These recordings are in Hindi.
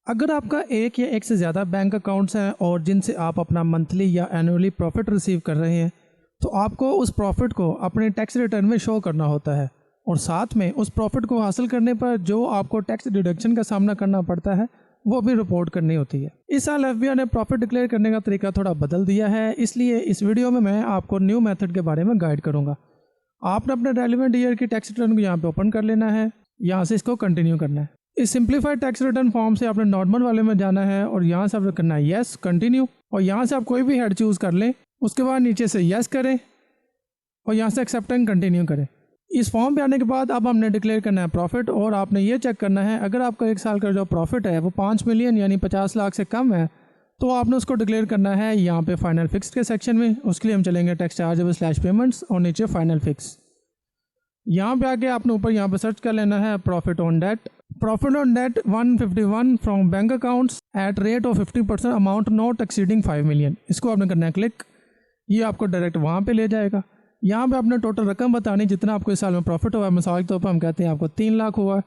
अगर आपका एक या एक से ज़्यादा बैंक अकाउंट्स हैं और जिनसे आप अपना मंथली या एनुअली प्रॉफिट रिसीव कर रहे हैं, तो आपको उस प्रॉफिट को अपने टैक्स रिटर्न में शो करना होता है और साथ में उस प्रॉफिट को हासिल करने पर जो आपको टैक्स डिडक्शन का सामना करना पड़ता है वो भी रिपोर्ट करनी होती है। इस साल एफबीआई ने प्रॉफिट डिक्लेयर करने का तरीका थोड़ा बदल दिया है, इसलिए इस वीडियो में मैं आपको न्यू मेथड के बारे में गाइड करूँगा। आपने अपने रेलिवेंट ईयर की टैक्स रिटर्न को यहाँ पे ओपन कर लेना है, यहाँ से इसको कंटिन्यू करना है। इस सिंप्लीफाइड टैक्स रिटर्न फॉर्म से आपने नॉर्मल वाले में जाना है और यहाँ से आपने करना है येस कंटिन्यू, और यहाँ से आप कोई भी हेड चूज़ कर लें। उसके बाद नीचे से येस करें और यहाँ से एक्सेप्ट एंड कंटिन्यू करें। इस फॉर्म पे आने के बाद अब हमने डिक्लेयर करना है प्रॉफिट, और आपने ये चेक करना है अगर आपका एक साल का जो प्रॉफिट है वो 5 मिलियन यानी 50 लाख से कम है तो आपने उसको डिक्लेयर करना है यहाँ पे फाइनल फिक्स के सेक्शन में। उसके लिए हम चलेंगे टैक्स चार्जेबल / पेमेंट्स और नीचे फाइनल फिक्स। यहाँ पे आके आपने ऊपर यहाँ पे सर्च कर लेना है profit on debt. Profit on debt 151 from bank accounts at rate of 50% amount not exceeding 5 million. इसको आपने करना है क्लिक, ये आपको डायरेक्ट वहाँ पे ले जाएगा। यहाँ पे आपने टोटल रकम बतानी जितना आपको इस साल में प्रॉफिट हुआ है। मिसाल के तौर पर हम कहते हैं आपको 3 लाख हुआ है।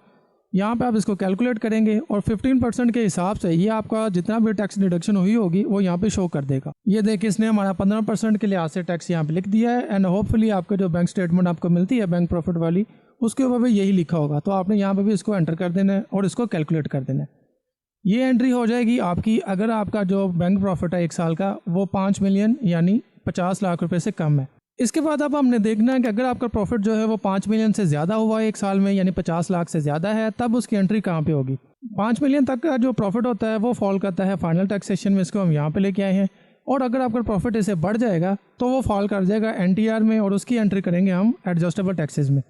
यहाँ पे आप इसको कैलकुलेट करेंगे और 15% के हिसाब से ये आपका जितना भी टैक्स डिडक्शन हुई होगी वो यहाँ पे शो कर देगा। ये देखिए इसने हमारा 15% के लिहाज से टैक्स यहाँ पे लिख दिया है। एंड होपफुली आपका जो बैंक स्टेटमेंट आपको मिलती है बैंक प्रॉफिट वाली, उसके ऊपर भी यही लिखा होगा। तो आपने यहाँ पे भी इसको एंटर कर देना है और इसको कैलकुलेट कर देना है। ये एंट्री हो जाएगी आपकी अगर आपका जो बैंक प्रॉफिट है एक साल का वो 5 मिलियन यानी 50 लाख रुपए से कम है। इसके बाद अब हमने देखना है कि अगर आपका प्रॉफिट जो है वो 5 मिलियन से ज़्यादा हुआ है एक साल में यानी 50 लाख से ज़्यादा है, तब उसकी एंट्री कहाँ पे होगी। 5 मिलियन तक का जो प्रॉफिट होता है वो फॉल करता है फाइनल टैक्सेशन में, इसको हम यहाँ पे लेके आए हैं। और अगर आपका प्रॉफिट इससे बढ़ जाएगा तो वो फॉल कर जाएगा एनटीआर में और उसकी एंट्री करेंगे हम एडजस्टेबल टैक्सेस में।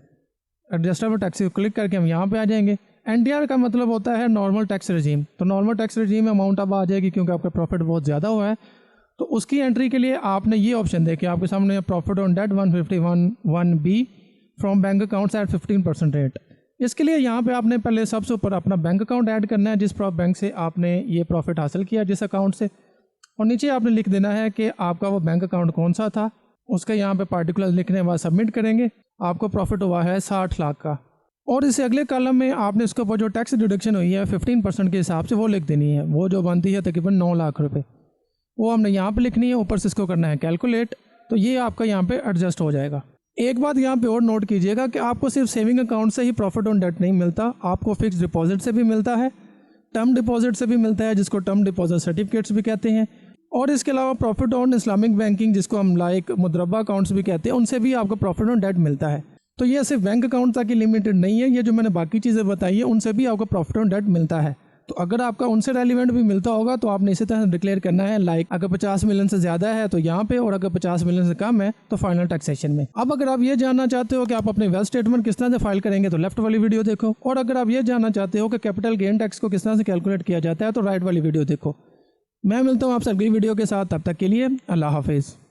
एडजस्टेबल टैक्सेस क्लिक करके हम यहाँ पे आ जाएंगे। एनटीआर का मतलब होता है नॉर्मल टैक्स रजीम, तो नॉर्मल टैक्स रजीम में अमाउंट अब आ जाएगी क्योंकि आपका प्रॉफिट बहुत ज़्यादा हुआ है। तो उसकी एंट्री के लिए आपने ये ऑप्शन देखे आपके सामने profit on debt 151(1)(b from bank accounts at 15% rate. इसके लिए यहाँ पे आपने पहले सबसे ऊपर अपना बैंक अकाउंट ऐड करना है, जिस बैंक से आपने ये प्रॉफिट हासिल किया जिस अकाउंट से, और नीचे आपने लिख देना है कि आपका वो बैंक अकाउंट कौन सा था। उसका यहाँ पे पार्टिकुलर लिखने के बाद सबमिट करेंगे। आपको प्रॉफिट हुआ है 60 लाख का, और इससे अगले कॉलम में आपने इसके ऊपर जो टैक्स डिडक्शन हुई है 15% के हिसाब से वो लिख देनी है, वो जो बनती है तकरीबन 9 लाख रुपये, वो हमने यहाँ पे लिखनी है। ऊपर से इसको करना है कैलकुलेट, तो ये आपका यहाँ पे एडजस्ट हो जाएगा। एक बात यहाँ पे और नोट कीजिएगा कि आपको सिर्फ सेविंग अकाउंट से ही प्रॉफिट ऑन डेट नहीं मिलता, आपको फिक्स डिपॉजिट से भी मिलता है, टर्म डिपॉजिट से भी मिलता है जिसको टर्म डिपॉजिट सर्टिफिकेट्स भी कहते हैं, और इसके अलावा प्रॉफिट ऑन इस्लामिक बैंकिंग जिसको हम लाइक मुद्रबा अकाउंट्स भी कहते हैं, उनसे भी आपको प्रॉफिट ऑन डेट मिलता है। तो ये सिर्फ बैंक अकाउंट तक ही लिमिटेड नहीं है, ये जो मैंने बाकी चीज़ें बताई है उनसे भी आपको प्रॉफिट ऑन डेट मिलता है। तो अगर आपका उनसे रेलिवेंट भी मिलता होगा तो आपने इसी तरह डिक्लेयर करना है, लाइक अगर 50 मिलियन से ज़्यादा है तो यहाँ पे, और अगर 50 मिलियन से कम है तो फाइनल टैक्सेशन में। अब अगर आप ये जानना चाहते हो कि आप अपने वेल्थ स्टेटमेंट किस तरह से फाइल करेंगे तो लेफ्ट वाली वीडियो देखो, और अगर आप ये जानना चाहते हो कि कैपिटल गेन टैक्स को किस तरह से कैलकुलेट किया जाता है तो राइट वाली वीडियो देखो। मैं मिलता हूँ आपसे अगली वीडियो के साथ, तब तक के लिए अल्लाह हाफिज़।